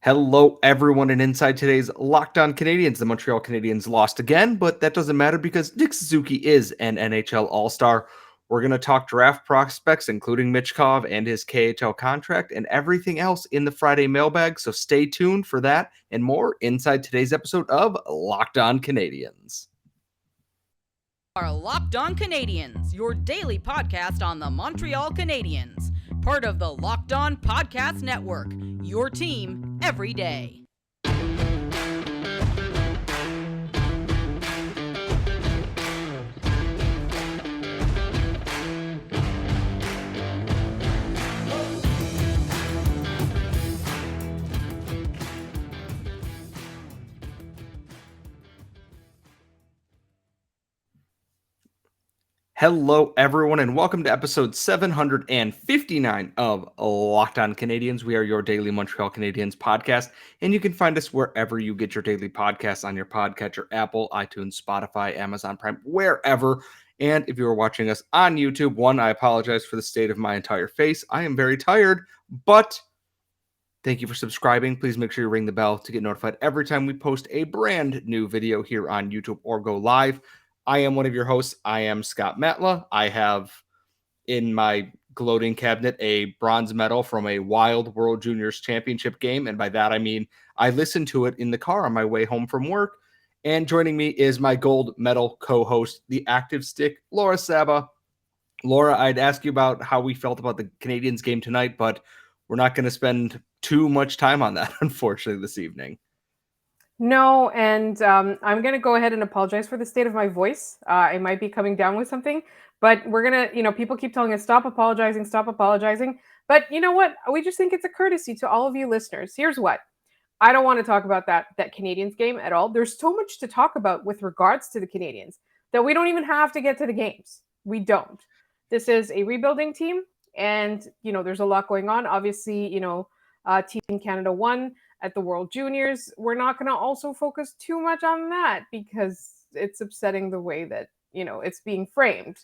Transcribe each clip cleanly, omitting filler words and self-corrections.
Hello, everyone, and inside today's Locked On Canadiens, the Montreal Canadiens lost again, but that doesn't matter because Nick Suzuki is an NHL All-Star. We're going to talk draft prospects, including Michkov and his KHL contract, and everything else in the Friday mailbag. So stay tuned for that and more inside today's episode of Locked On Canadiens. Our Locked On Canadiens, your daily podcast on the Montreal Canadiens, part of the Locked On Podcast Network, your team every day. Hello, everyone, and welcome to episode 759 of Locked On Canadiens. We are your daily Montreal Canadiens podcast, and you can find us wherever you get your daily podcasts on your podcatcher, Apple, iTunes, Spotify, Amazon Prime, wherever. And if you are watching us on YouTube, I apologize for the state of my entire face. I am very tired, but thank you for subscribing. Please make sure you ring the bell to get notified every time we post a brand new video here on YouTube or go live. I am one of your hosts. I am Scott Matla. I have in my gloating cabinet a bronze medal from a Wild World Juniors Championship game. And by that, I mean I listened to it in the car on my way home from work. And joining me is my gold medal co-host, the active stick, Laura Saba. Laura, I'd ask you about how we felt about the Canadiens game tonight, but we're not going to spend too much time on that, unfortunately, this evening. No, and I'm going to go ahead and apologize for the state of my voice. I might be coming down with something, but we're going to, people keep telling us, stop apologizing. But you know what? We just think it's a courtesy to all of you listeners. Here's what. I don't want to talk about that Canadiens game at all. There's so much to talk about with regards to the Canadiens that we don't even have to get to the games. We don't. This is a rebuilding team, and, there's a lot going on. Obviously, Team Canada won at the World Juniors. We're not going to also focus too much on that because it's upsetting the way that, it's being framed.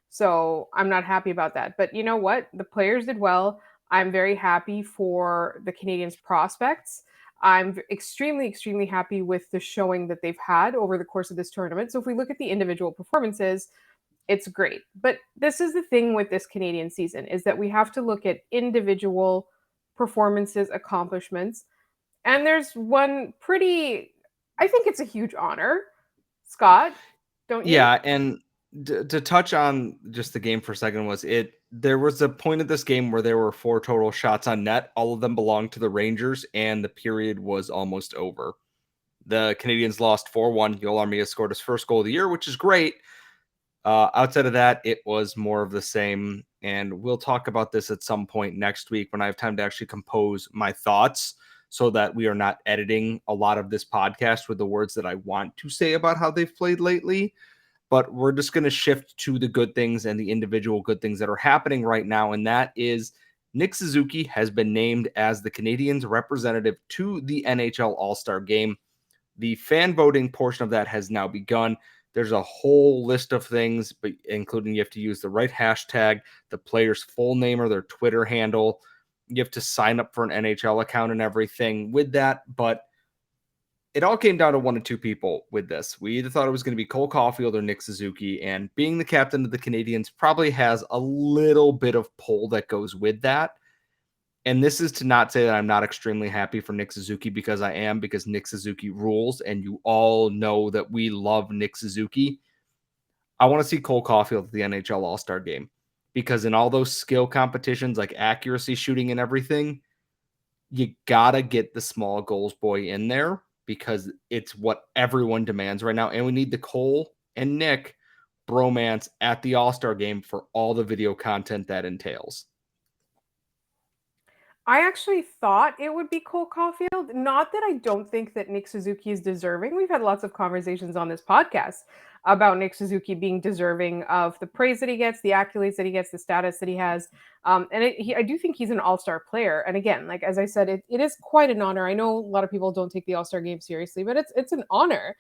So I'm not happy about that. But you know what? The players did well. I'm very happy for the Canadiens prospects. I'm extremely, extremely happy with the showing that they've had over the course of this tournament. So if we look at the individual performances, it's great. But this is the thing with this Canadian season is that we have to look at individual performances, accomplishments. And there's one I think it's a huge honor, Scott, don't you? Yeah, and to touch on just the game for a second there was a point of this game where there were 4 total shots on net. All of them belonged to the Rangers, and the period was almost over. The Canadiens lost 4-1. Yoel Armia scored his first goal of the year, which is great. Outside of that, it was more of the same, and we'll talk about this at some point next week when I have time to actually compose my thoughts so that we are not editing a lot of this podcast with the words that I want to say about how they've played lately. But we're just going to shift to the good things and the individual good things that are happening right now, and that is Nick Suzuki has been named as the Canadiens representative to the NHL All-Star Game. The fan voting portion of that has now begun. There's a whole list of things, but including you have to use the right hashtag, the player's full name or their Twitter handle. You have to sign up for an NHL account and everything with that. But it all came down to 1 of 2 people with this. We either thought it was going to be Cole Caufield or Nick Suzuki. And being the captain of the Canadiens probably has a little bit of pull that goes with that. And this is to not say that I'm not extremely happy for Nick Suzuki, because I am, because Nick Suzuki rules, and you all know that we love Nick Suzuki. I want to see Cole Caufield at the NHL All-Star Game, because in all those skill competitions like accuracy shooting and everything, you got to get the small goals boy in there because it's what everyone demands right now. And we need the Cole and Nick bromance at the All-Star Game for all the video content that entails. I actually thought it would be Cole Caufield. Not that I don't think that Nick Suzuki is deserving. We've had lots of conversations on this podcast about Nick Suzuki being deserving of the praise that he gets, the accolades that he gets, the status that he has. I do think he's an all-star player. And again, like as I said, it is quite an honor. I know a lot of people don't take the All-Star Game seriously, but it's an honor,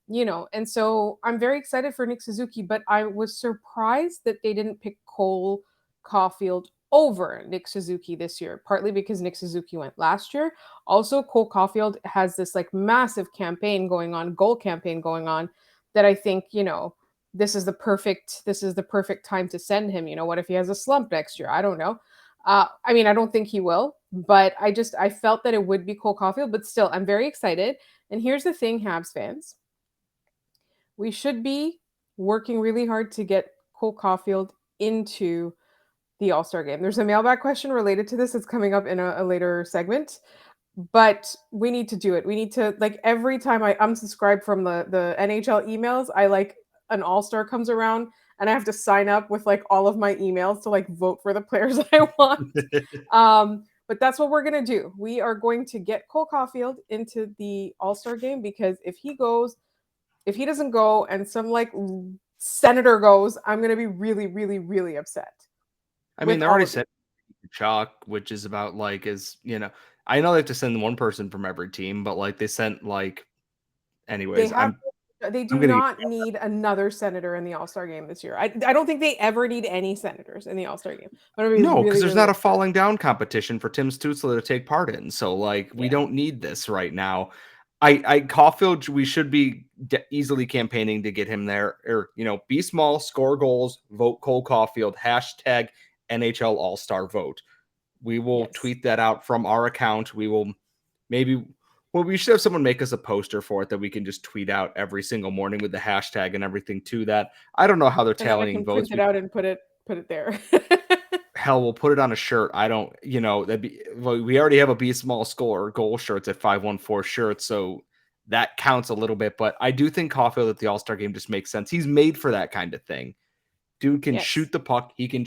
And so I'm very excited for Nick Suzuki, but I was surprised that they didn't pick Cole Caufield over Nick Suzuki this year, partly because Nick Suzuki went last year. Also, Cole Caufield has this like massive campaign going on, goal campaign going on, that I think, this is the perfect time to send him. What if he has a slump next year? I don't know. I mean, I don't think he will, but I felt that it would be Cole Caufield, but still, I'm very excited. And here's the thing, Habs fans, we should be working really hard to get Cole Caufield into the All-Star game. There's a mailbag question related to this. It's coming up in a later segment, but we need to do it. We need to, like, every time I unsubscribe from the NHL emails, I like an All-Star comes around and I have to sign up with like all of my emails to like vote for the players I want. But that's what we're going to do. We are going to get Cole Caufield into the All-Star game, because if he doesn't go and some like senator goes, I'm going to be really, really, really upset. I mean, they already said Chalk, which is about like, I know they have to send one person from every team, but like they sent like, anyways, they do not need another senator in the All-Star game this year. I don't think they ever need any senators in the All-Star game. No, because there's not a falling down competition for Tim Stützle to take part in. So like, we don't need this right now. Caufield, we should be easily campaigning to get him there, or, be small, score goals, vote Cole Caufield, hashtag NHL All-Star vote. We will tweet that out from our account. We will we should have someone make us a poster for it that we can just tweet out every single morning with the hashtag and everything to that. I don't know how they're tallying votes. Print it out and put it there. Hell, we'll put it on a shirt. I don't, we already have a Be Small Score goal shirts at 514 shirts, so that counts a little bit. But I do think Caufield at the All-Star game just makes sense. He's made for that kind of thing. Dude can shoot the puck. He can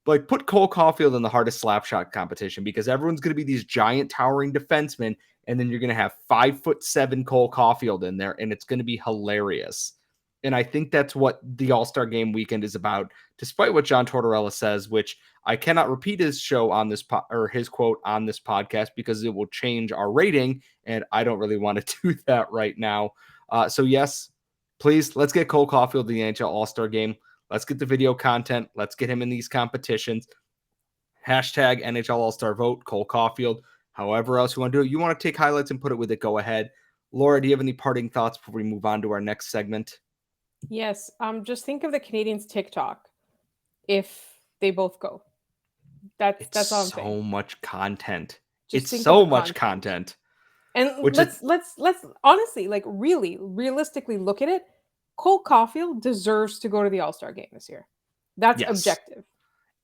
like put Cole Caufield in the hardest slap shot competition, because everyone's going to be these giant towering defensemen, and then you're going to have 5'7" Cole Caufield in there, and it's going to be hilarious. And I think that's what the All-Star game weekend is about, despite what John Tortorella says, which I cannot repeat his show on this or his quote on this podcast, because it will change our rating, and I don't really want to do that right now. So yes, please, let's get Cole Caufield to the NHL All-Star game. Let's get the video content. Let's get him in these competitions. Hashtag NHL All-Star vote, Cole Caufield. However else you want to do it. You want to take highlights and put it with it, go ahead. Laura, do you have any parting thoughts before we move on to our next segment? Yes. Just think of the Canadiens TikTok if they both go. That's all I'm saying. So much content. It's so much content. And let's honestly, like, really realistically look at it. Cole Caufield deserves to go to the All-Star game this year. That's objective.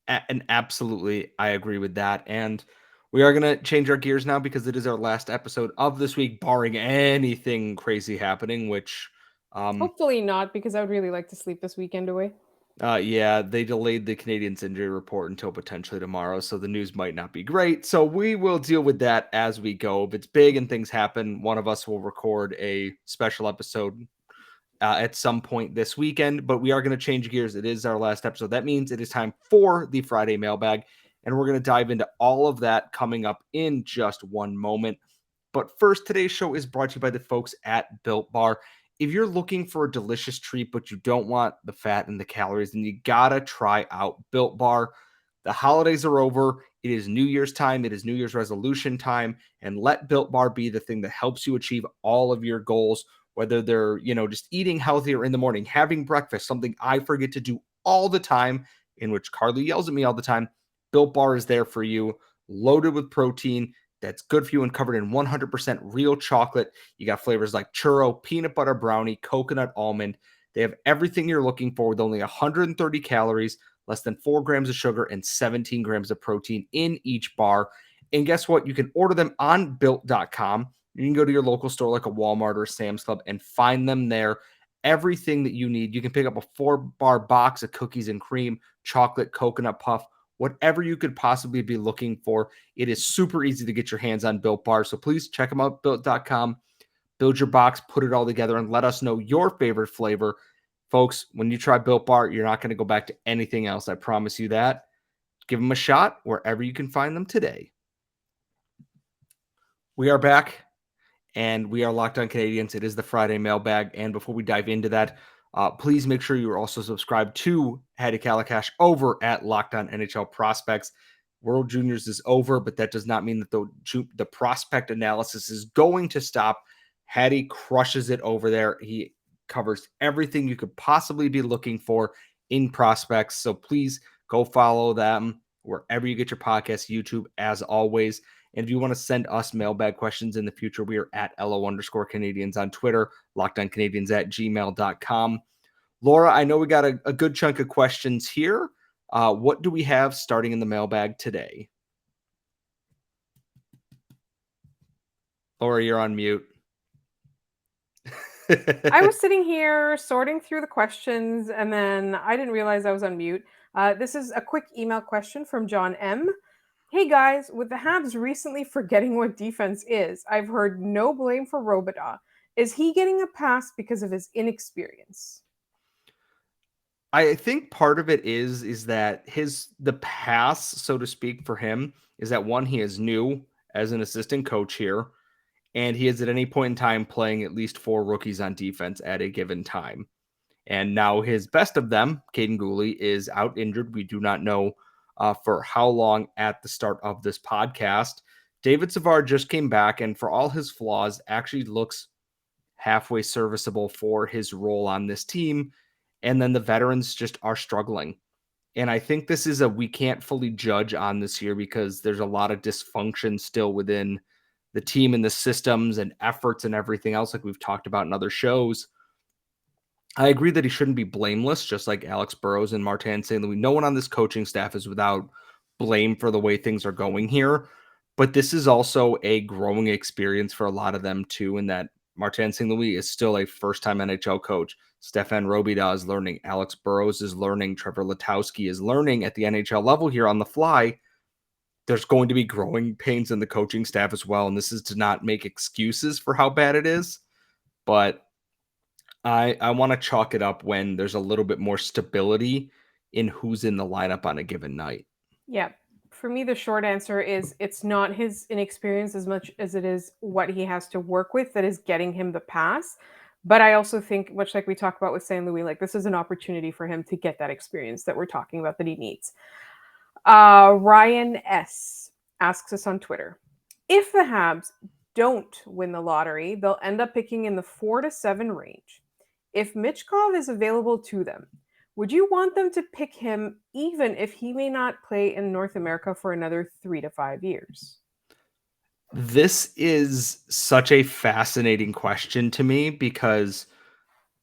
And absolutely, I agree with that. And we are going to change our gears now, because it is our last episode of this week, barring anything crazy happening, which... hopefully not, because I would really like to sleep this weekend away. Yeah, they delayed the Canadiens injury report until potentially tomorrow, so the news might not be great. So we will deal with that as we go. If it's big and things happen, one of us will record a special episode at some point this weekend, but we are going to change gears. It is our last episode. That means it is time for the Friday mailbag, and we're going to dive into all of that coming up in just one moment. But first, today's show is brought to you by the folks at Built Bar. If you're looking for a delicious treat, but you don't want the fat and the calories, then you gotta try out Built Bar. The holidays are over. It is New Year's time. It is New Year's resolution time. And let Built Bar be the thing that helps you achieve all of your goals, whether they're, just eating healthier in the morning, having breakfast, something I forget to do all the time, in which Carly yells at me all the time. Built Bar is there for you, loaded with protein that's good for you and covered in 100% real chocolate. You got flavors like churro, peanut butter brownie, coconut almond. They have everything you're looking for with only 130 calories, less than 4 grams of sugar, and 17 grams of protein in each bar. And guess what? You can order them on built.com. You can go to your local store like a Walmart or a Sam's Club and find them there. Everything that you need. You can pick up a 4-bar box of cookies and cream, chocolate, coconut puff, whatever you could possibly be looking for. It is super easy to get your hands on Built Bar. So please check them out, built.com. Build your box, put it all together, and let us know your favorite flavor. Folks, when you try Built Bar, you're not going to go back to anything else. I promise you that. Give them a shot wherever you can find them today. We are back, and we are Locked On Canadiens. It is the Friday mailbag. And before we dive into that, please make sure you are also subscribed to Hattie Kalakash over at Locked On NHL Prospects. World Juniors is over, but that does not mean that the prospect analysis is going to stop. Hattie crushes it over there. He covers everything you could possibly be looking for in prospects. So please go follow them wherever you get your podcasts, YouTube, as always. And if you want to send us mailbag questions in the future, we are at LO_Canadiens on Twitter, LockedOnCanadiens@gmail.com. Laura, I know we got a good chunk of questions here. What do we have starting in the mailbag today? Laura, you're on mute. I was sitting here sorting through the questions, and then I didn't realize I was on mute. This is a quick email question from John M. Hey guys, with the Habs recently forgetting what defense is, I've heard no blame for Robidas. Is he getting a pass because of his inexperience? I think part of it is that the pass, so to speak, for him is that one, he is new as an assistant coach here, and he is at any point in time playing at least 4 rookies on defense at a given time. And now his best of them, Caden Gooley, is out injured. We do not know for how long at the start of this podcast. David Savard just came back, and for all his flaws, actually looks halfway serviceable for his role on this team. And then the veterans just are struggling. And I think this is we can't fully judge on this year because there's a lot of dysfunction still within the team and the systems and efforts and everything else, like we've talked about in other shows. I agree that he shouldn't be blameless, just like Alex Burrows and Martin St. Louis. No one on this coaching staff is without blame for the way things are going here. But this is also a growing experience for a lot of them, too, in that Martin St. Louis is still a first-time NHL coach. Stefan Robidas is learning. Alex Burrows is learning. Trevor Letowski is learning at the NHL level here on the fly. There's going to be growing pains in the coaching staff as well. And this is to not make excuses for how bad it is. But I want to chalk it up when there's a little bit more stability in who's in the lineup on a given night. Yeah. For me, the short answer is it's not his inexperience as much as it is what he has to work with that is getting him the pass. But I also think, much like we talked about with St. Louis, like this is an opportunity for him to get that experience that we're talking about that he needs. Ryan S. asks us on Twitter, if the Habs don't win the lottery, they'll end up picking in the 4 to 7 range. If Michkov is available to them, would you want them to pick him even if he may not play in North America for another 3 to 5 years? This is such a fascinating question to me because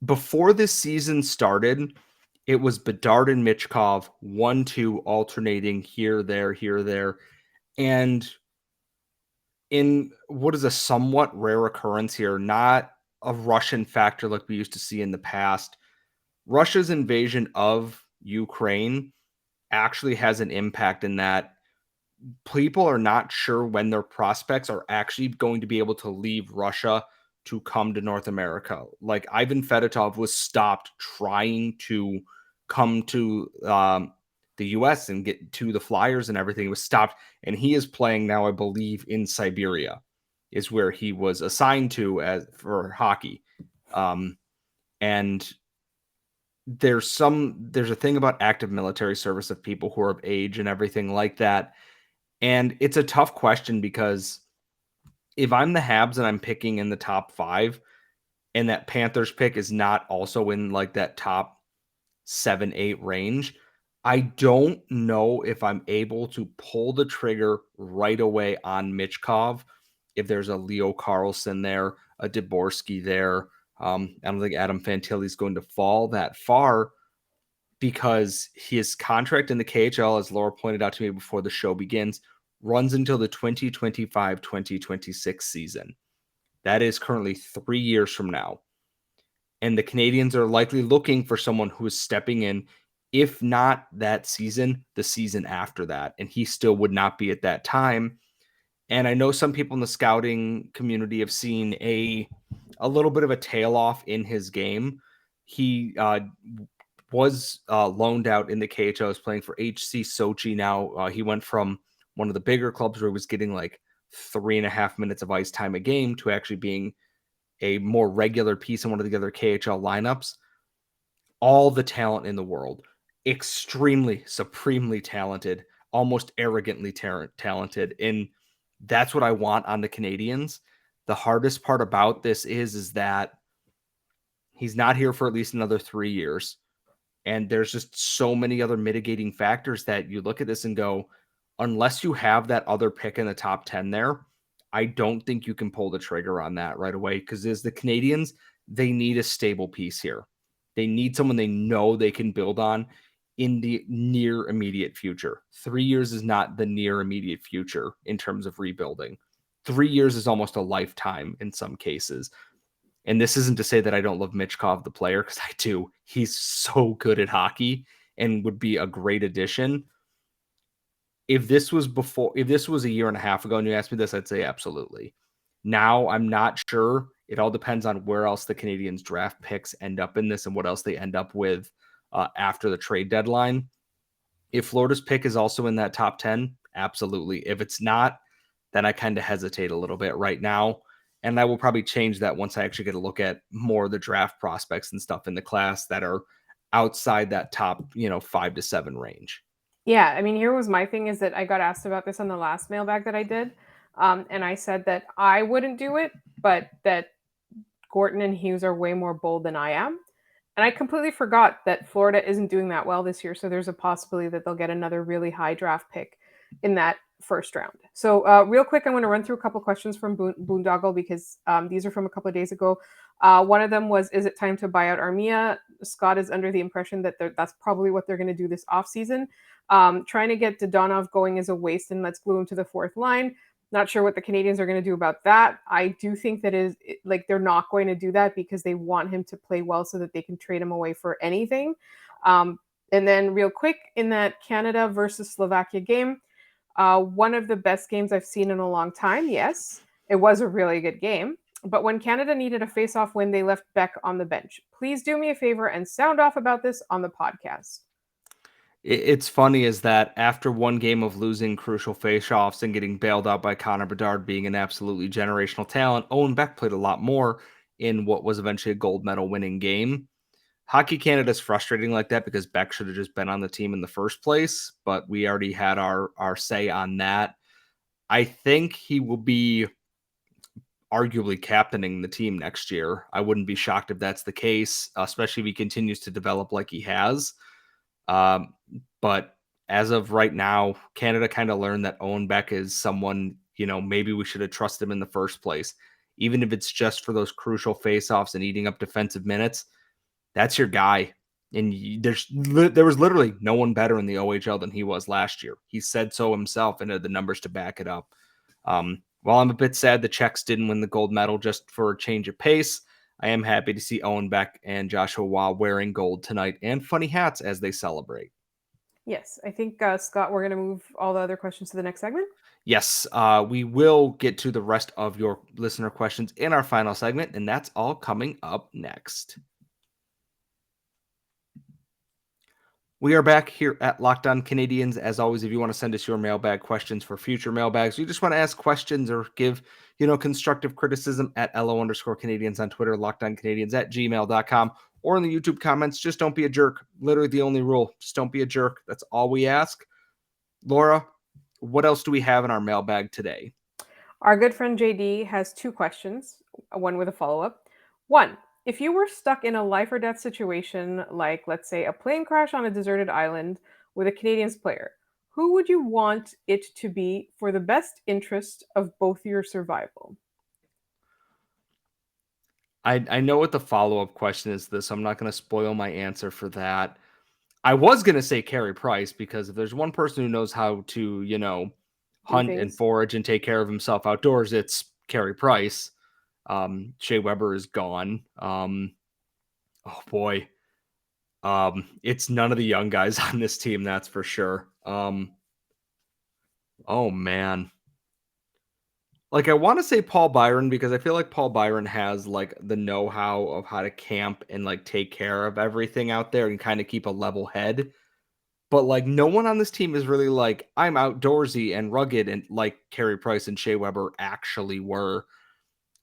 before this season started, it was Bedard and Michkov, 1-2 alternating here, there. And in what is a somewhat rare occurrence here, not a Russian factor like we used to see in the past, Russia's invasion of Ukraine actually has an impact in that people are not sure when their prospects are actually going to be able to leave Russia to come to North America. Like Ivan Fedotov was stopped trying to come to the US and get to the Flyers and everything. It was stopped, and he is playing now, I believe, in Siberia is where he was assigned to for hockey. And there's a thing about active military service of people who are of age and everything like that. And it's a tough question because if I'm the Habs and I'm picking in the top 5 and that Panthers pick is not also in like that top 7-8 range, I don't know if I'm able to pull the trigger right away on Michkov if there's a Leo Carlson there, a Dvorsky there. I don't think Adam Fantilli is going to fall that far because his contract in the KHL, as Laura pointed out to me before the show begins, runs until the 2025-2026 season. That is currently 3 years from now. And the Canadiens are likely looking for someone who is stepping in, if not that season, the season after that. And he still would not be at that time. And I know some people in the scouting community have seen a little bit of a tail off in his game. He was loaned out in the KHL, was playing for HC Sochi now. He went from one of the bigger clubs where he was getting like 3.5 minutes of ice time a game to actually being a more regular piece in one of the other KHL lineups. All the talent in the world, extremely, supremely talented, almost arrogantly talented. And that's what I want on the Canadiens. The hardest part about this is that he's not here for at least another 3 years. And there's just so many other mitigating factors that you look at this and go, unless you have that other pick in the top 10 there, I don't think you can pull the trigger on that right away. Because as the Canadiens, they need a stable piece here. They need someone they know they can build on in the near immediate future. 3 years is not the near immediate future in terms of rebuilding. 3 years is almost a lifetime in some cases. And this isn't to say that I don't love Michkov, the player, because I do. He's so good at hockey and would be a great addition. If this was a year and a half ago and you asked me this, I'd say absolutely. Now I'm not sure. It all depends on where else the Canadiens draft picks end up in this and what else they end up with after the trade deadline. If Florida's pick is also in that top 10, absolutely. If it's not, then I kind of hesitate a little bit right now. And I will probably change that once I actually get a look at more of the draft prospects and stuff in the class that are outside that top, 5 to 7 range. Yeah, I mean, here was my thing is that I got asked about this on the last mailbag that I did. And I said that I wouldn't do it, but that Gorton and Hughes are way more bold than I am. And I completely forgot that Florida isn't doing that well this year. So there's a possibility that they'll get another really high draft pick in that first round. So real quick, I'm going to run through a couple questions from Boondoggle because these are from a couple of days ago. One of them was, is it time to buy out Armia? Scott is under the impression that that's probably what they're going to do this offseason. Trying to get Dodonov going is a waste and let's glue him to the fourth line. Not sure what the Canadiens are going to do about that. I do think that they're not going to do that because they want him to play well so that they can trade him away for anything. And then real quick, in that Canada versus Slovakia game, one of the best games I've seen in a long time. Yes, it was a really good game. But when Canada needed a face-off win, they left Beck on the bench. Please do me a favor and sound off about this on the podcast. It's funny is that after one game of losing crucial faceoffs and getting bailed out by Connor Bedard being an absolutely generational talent, Owen Beck played a lot more in what was eventually a gold medal winning game. Hockey Canada is frustrating like that because Beck should have just been on the team in the first place, but we already had our say on that. I think he will be arguably captaining the team next year. I wouldn't be shocked if that's the case, especially if he continues to develop like he has. But as of right now, Canada kind of learned that Owen Beck is someone, maybe we should have trusted him in the first place. Even if it's just for those crucial faceoffs and eating up defensive minutes, that's your guy. And there was literally no one better in the OHL than he was last year. He said so himself and had the numbers to back it up. While I'm a bit sad the Czechs didn't win the gold medal just for a change of pace, I am happy to see Owen Beck and Joshua Waugh wearing gold tonight and funny hats as they celebrate. Yes, I think, Scott, we're going to move all the other questions to the next segment. Yes, we will get to the rest of your listener questions in our final segment, and that's all coming up next. We are back here at Locked On Canadiens. As always, if you want to send us your mailbag questions for future mailbags, you just want to ask questions or give, constructive criticism at LO_Canadiens on Twitter, LockedOnCanadiens@gmail.com, or in the YouTube comments, just don't be a jerk. Literally the only rule, just don't be a jerk. That's all we ask. Laura, what else do we have in our mailbag today? Our good friend JD has two questions, one with a follow-up. One, if you were stuck in a life or death situation, like let's say a plane crash on a deserted island with a Canadiens player, who would you want it to be for the best interest of both your survival? I know what the follow-up question is this, so I'm not going to spoil my answer for that. I was going to say Carey Price because if there's one person who knows how to, hunt and forage and take care of himself outdoors, it's Carey Price. Shea Weber is gone. Oh boy. It's none of the young guys on this team, that's for sure. Oh man. Like, I want to say Paul Byron because I feel like Paul Byron has like the know-how of how to camp and like take care of everything out there and kind of keep a level head. But like no one on this team is really like, I'm outdoorsy and rugged and like Carey Price and Shea Weber actually were.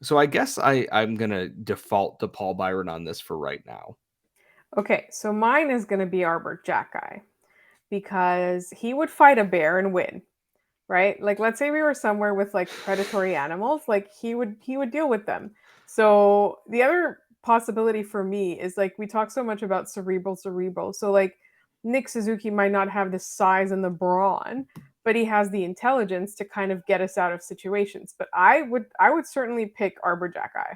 So I guess I'm going to default to Paul Byron on this for right now. Okay, so mine is going to be Arbor Jackeye. because he would fight a bear and win, right? Like let's say we were somewhere with like predatory animals, like he would deal with them. So the other possibility for me is like we talk so much about cerebral. So like Nick Suzuki might not have the size and the brawn, but he has the intelligence to kind of get us out of situations. But I would certainly pick Arbor Jackeye.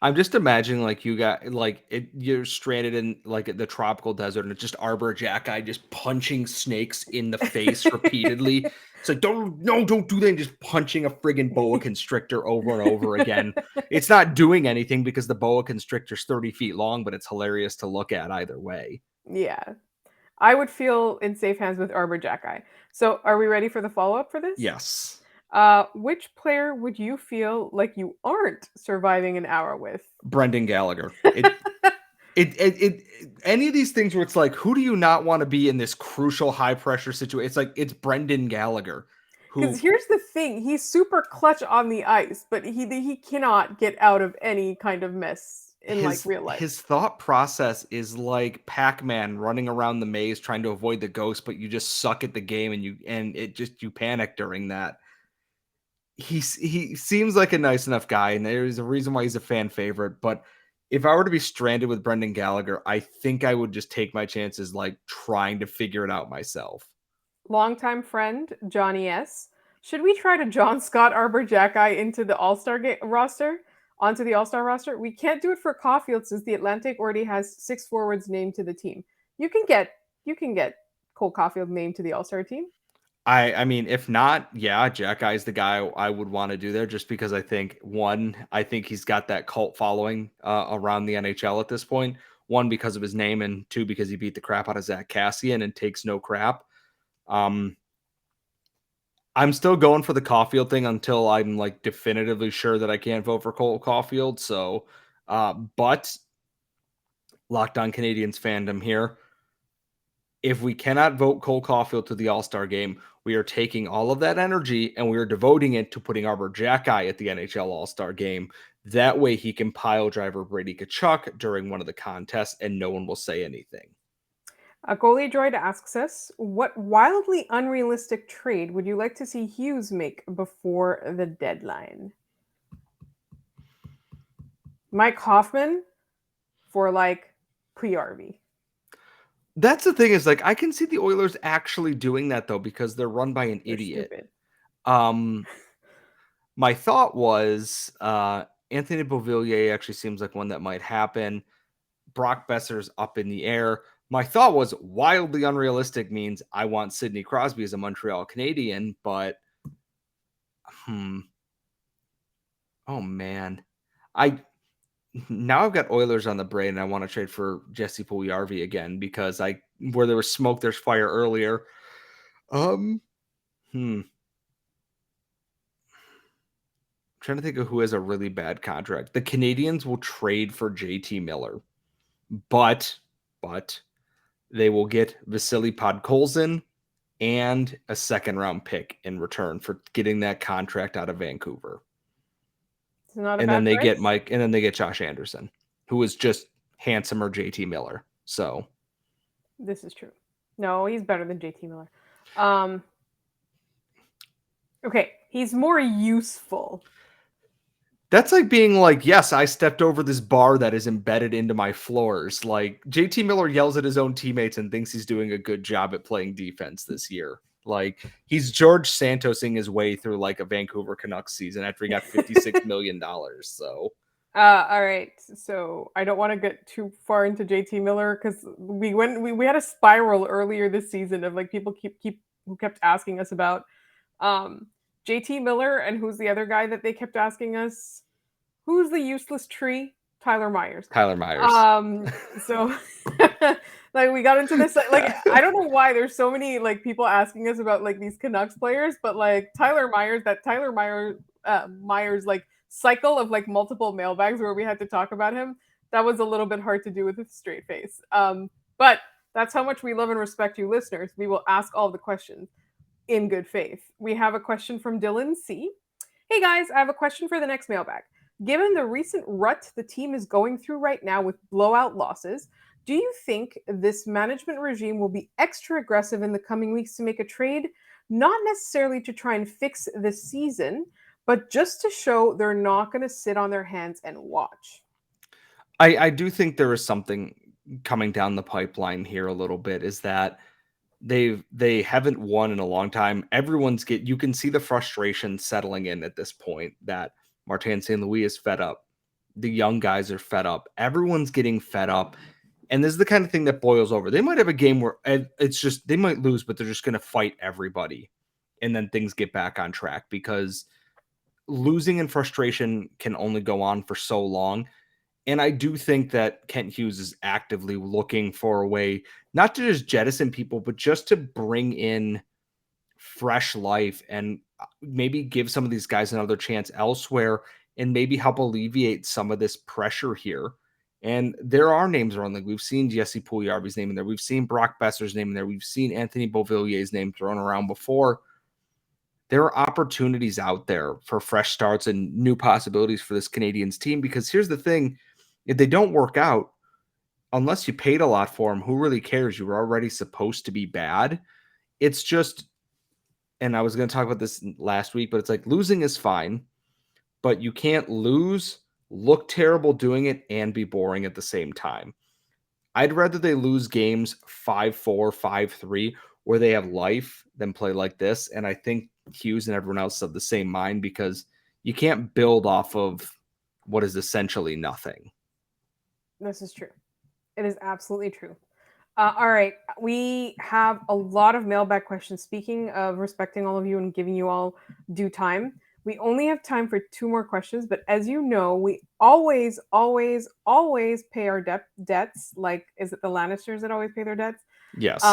I'm just imagining like you got like you're stranded in like the tropical desert and it's just Arbor Jackeye just punching snakes in the face repeatedly. It's like don't do that, and just punching a friggin' boa constrictor over and over again. It's not doing anything because the boa constrictor's 30 feet long, but it's hilarious to look at either way. Yeah. I would feel in safe hands with Arbor Jackeye. So are we ready for the follow-up for this? Yes. Which player would you feel like you aren't surviving an hour with? Brendan Gallagher. Any of these things where it's like, who do you not want to be in this crucial high pressure situation? It's like it's Brendan Gallagher, Because who here's the thing, he's super clutch on the ice, but he cannot get out of any kind of mess in like real life. his thought process is like Pac-Man running around the maze trying to avoid the ghost, but you just suck at the game and you panic during that. He seems like a nice enough guy, and there's a reason why he's a fan favorite. But if I were to be stranded with Brendan Gallagher, I think I would just take my chances, like trying to figure it out myself. Longtime friend Johnny S. Should we try to John Scott Arbor Jackeye into the All-Star roster? Onto the All-Star roster? We can't do it for Caufield since the Atlantic already has 6 forwards named to the team. You can get Cole Caufield named to the All-Star team. I mean, if not, yeah, Jack Eye's the guy I would want to do there, just because I think I think he's got that cult following around the NHL at this point. One, because of his name, and two, because he beat the crap out of Zach Cassian and takes no crap. I'm still going for the Caufield thing until I'm like definitively sure that I can't vote for Cole Caufield. So, but Locked On Canadiens fandom here. If we cannot vote Cole Caufield to the All-Star game, we are taking all of that energy and we are devoting it to putting Arbor Jackeye at the NHL All-Star game. That way he can pile driver Brady Tkachuk during one of the contests and no one will say anything. A goalie droid asks us, what wildly unrealistic trade would you like to see Hughes make before the deadline? Mike Hoffman for like pre-RV. That's the thing, is like I can see the Oilers actually doing that though, because they're run by an idiot. Stupid. My thought was Anthony Beauvillier actually seems like one that might happen. Brock Besser's up in the air. My thought was wildly unrealistic means I want Sidney Crosby as a Montreal Canadian, but oh man. Now I've got Oilers on the brain and I want to trade for Jesse Puljujarvi again because where there was smoke, there's fire earlier. I'm trying to think of who has a really bad contract. The Canadiens will trade for JT Miller, but they will get Vasily Podkolzin and a second round pick in return for getting that contract out of Vancouver. And then they get Josh Anderson, who is just handsomer JT Miller. So this is true. No, he's better than JT Miller. Okay, he's more useful. That's like being like, yes, I stepped over this bar that is embedded into my floors. Like JT Miller yells at his own teammates and thinks he's doing a good job at playing defense this year. Like he's George Santosing his way through like a Vancouver Canucks season after he got $56 million. So, all right. So I don't want to get too far into JT Miller because we had a spiral earlier this season of like people who kept asking us about JT Miller and who's the other guy that they kept asking us? Who's the useless tree? Tyler Myers. So like we got into this like I don't know why there's so many like people asking us about like these Canucks players, but like Tyler Myers like cycle of like multiple mailbags where we had to talk about him, that was a little bit hard to do with a straight face. But that's how much we love and respect you listeners. We will ask all the questions in good faith. We have a question from Dylan C. Hey guys, I have a question for the next mailbag. Given the recent rut the team is going through right now with blowout losses, Do you think this management regime will be extra aggressive in the coming weeks to make a trade, not necessarily to try and fix the season, but just to show they're not going to sit on their hands and watch? I do think there is something coming down the pipeline here a little bit, is that they haven't won in a long time. You can see the frustration settling in at this point, that Martin St. Louis is fed up. The young guys are fed up. Everyone's getting fed up. And this is the kind of thing that boils over. They might have a game where it's just they might lose, but they're just going to fight everybody. And then things get back on track, because losing and frustration can only go on for so long. And I do think that Kent Hughes is actively looking for a way not to just jettison people, but just to bring in fresh life and maybe give some of these guys another chance elsewhere, and maybe help alleviate some of this pressure here. And there are names around. Like, we've seen Jesse Puljujarvi's name in there. We've seen Brock Besser's name in there. We've seen Anthony Beauvillier's name thrown around before. There are opportunities out there for fresh starts and new possibilities for this Canadiens team, because here's the thing. If they don't work out, unless you paid a lot for them, who really cares? You were already supposed to be bad. It's just, and I was going to talk about this last week, but it's like, losing is fine, but you can't lose, look terrible doing it, and be boring at the same time. I'd rather they lose games 5-4, 5-3, where they have life, than play like this. And I think Hughes and everyone else have the same mind, because you can't build off of what is essentially nothing. This is true. It is absolutely true. All right. We have a lot of mailbag questions. Speaking of respecting all of you and giving you all due time, we only have time for 2 more questions. But as you know, we always, always, always pay our debts. Like, is it the Lannisters that always pay their debts? Yes.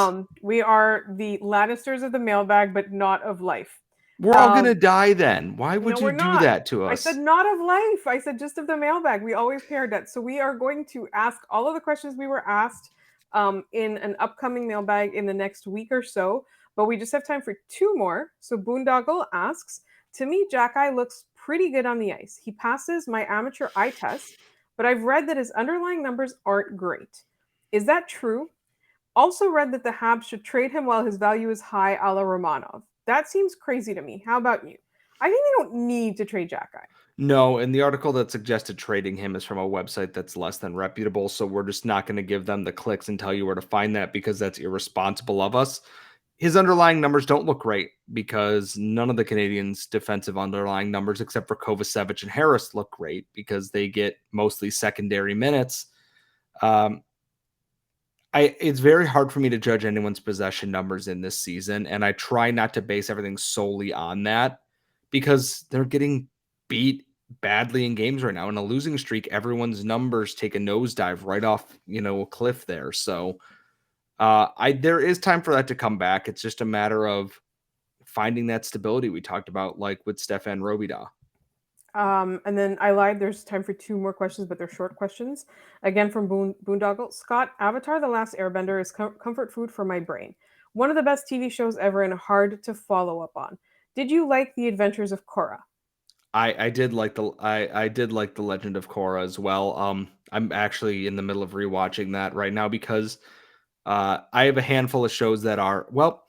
We are the Lannisters of the mailbag, but not of life. We're all going to die then. Why would No, you we're do not. that to us? I said not of life. I said just of the mailbag. We always pay our debts. So we are going to ask all of the questions we were asked in an upcoming mailbag in the next week or so. But we just have time for 2 more. So Boondoggle asks, to me, Jack-Eye looks pretty good on the ice. He passes my amateur eye test, but I've read that his underlying numbers aren't great. Is that true? Also read that the Habs should trade him while his value is high, a la Romanov. That seems crazy to me. How about you? I think they don't need to trade Jack-Eye. No, and the article that suggested trading him is from a website that's less than reputable, so we're just not going to give them the clicks and tell you where to find that, because that's irresponsible of us. His underlying numbers don't look great, because none of the Canadiens' defensive underlying numbers, except for Kovacevic and Harris, look great, because they get mostly secondary minutes. It's very hard for me to judge anyone's possession numbers in this season, and I try not to base everything solely on that, because they're getting beat badly in games right now. In a losing streak, everyone's numbers take a nosedive right off, a cliff there. So there is time for that to come back. It's just a matter of finding that stability we talked about, like with Stefan Robida. And then I lied. There's time for 2 more questions, but they're short questions. Again, from Boondoggle. Scott, Avatar: The Last Airbender is comfort food for my brain. One of the best TV shows ever and hard to follow up on. Did you like The Adventures of Korra? I did like the Legend of Korra as well. I'm actually in the middle of rewatching that right now, because I have a handful of shows that are, well,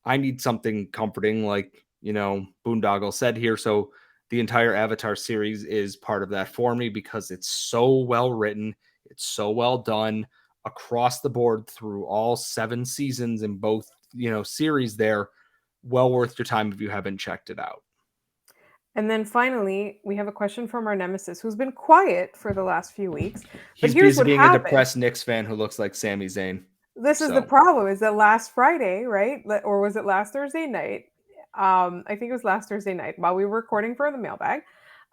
I need something comforting, like, Boondoggle said here. So the entire Avatar series is part of that for me, because it's so well written. It's so well done across the board through all 7 seasons in both, series there. Well worth your time if you haven't checked it out. And then finally, we have a question from our nemesis, who's been quiet for the last few weeks. He's busy being a depressed Knicks fan who looks like Sami Zayn. This is the problem, is that last Friday, right? Or was it last Thursday night? I think it was last Thursday night while we were recording for the mailbag.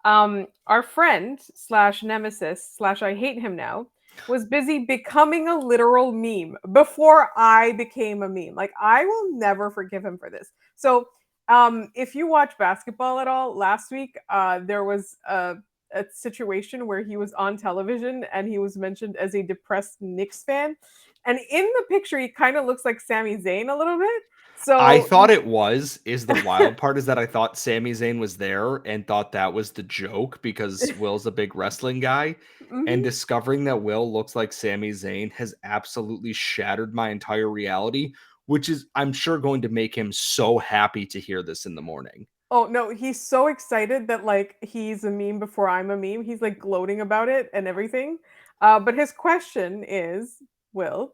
Our friend / nemesis / I hate him now was busy becoming a literal meme before I became a meme. Like, I will never forgive him for this. So if you watch basketball at all, last week there was a situation where he was on television and he was mentioned as a depressed Knicks fan. And in the picture, he kind of looks like Sami Zayn a little bit. I So thought it is the wild part is that I thought Sami Zayn was there and thought that was the joke because Will's a big wrestling guy. And mhm. discovering that Will looks like Sami Zayn has absolutely shattered my entire reality, which is, I'm sure, going to make him so happy to hear this in the morning. Oh no, he's so excited that like he's a meme before I'm a meme. He's like gloating about it and everything. But his question is, Will,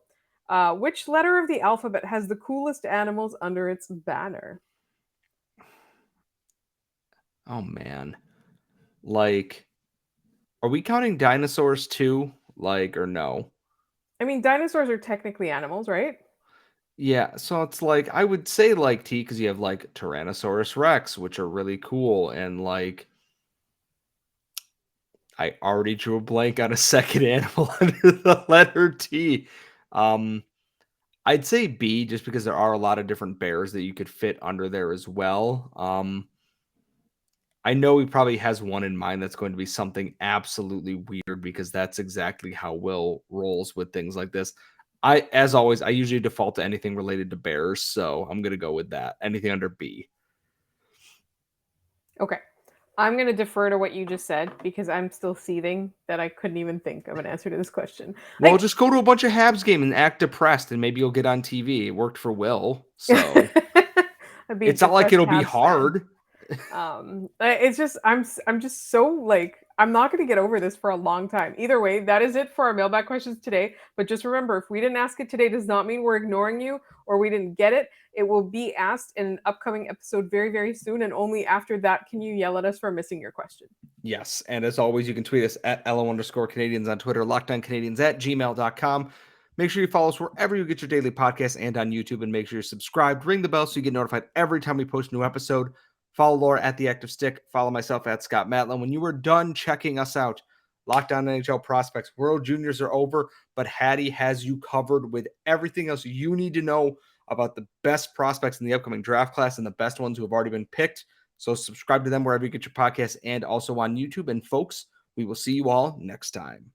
which letter of the alphabet has the coolest animals under its banner? Oh, man. Like, are we counting dinosaurs too? Like, or no? I mean, dinosaurs are technically animals, right? Yeah, so it's like I would say like T because you have like Tyrannosaurus Rex, which are really cool, and like I already drew a blank on a second animal under the letter T. Um, I'd say B just because there are a lot of different bears that you could fit under there as well. I know he probably has one in mind that's going to be something absolutely weird because that's exactly how Will rolls with things like this. As always, I usually default to anything related to bears, so I'm gonna go with that. Anything under B. Okay. I'm going to defer to what you just said because I'm still seething that I couldn't even think of an answer to this question. Well, Like, just go to a bunch of Habs game and act depressed, and maybe you'll get on TV. It worked for Will, so I'd be a it's not like depressed it'll be Habs fan. hard. It's just I'm just so like I'm not going to get over this for a long time. Either way, that is it for our mailbag questions today. But just remember, if we didn't ask it today, does not mean we're ignoring you or we didn't get it. It will be asked in an upcoming episode very, very soon, and only after that can you yell at us for missing your question. Yes, and as always, you can tweet us at LO_Canadians on Twitter, LockedOnCanadians at gmail.com. Make sure you follow us wherever you get your daily podcasts and on YouTube, and make sure you're subscribed. Ring the bell so you get notified every time we post a new episode. Follow Laura at The Active Stick. Follow myself at Scott Matlin. When you are done checking us out, Locked On NHL Prospects, World Juniors are over, but Hattie has you covered with everything else you need to know about the best prospects in the upcoming draft class and the best ones who have already been picked. So subscribe to them wherever you get your podcasts and also on YouTube. And folks, we will see you all next time.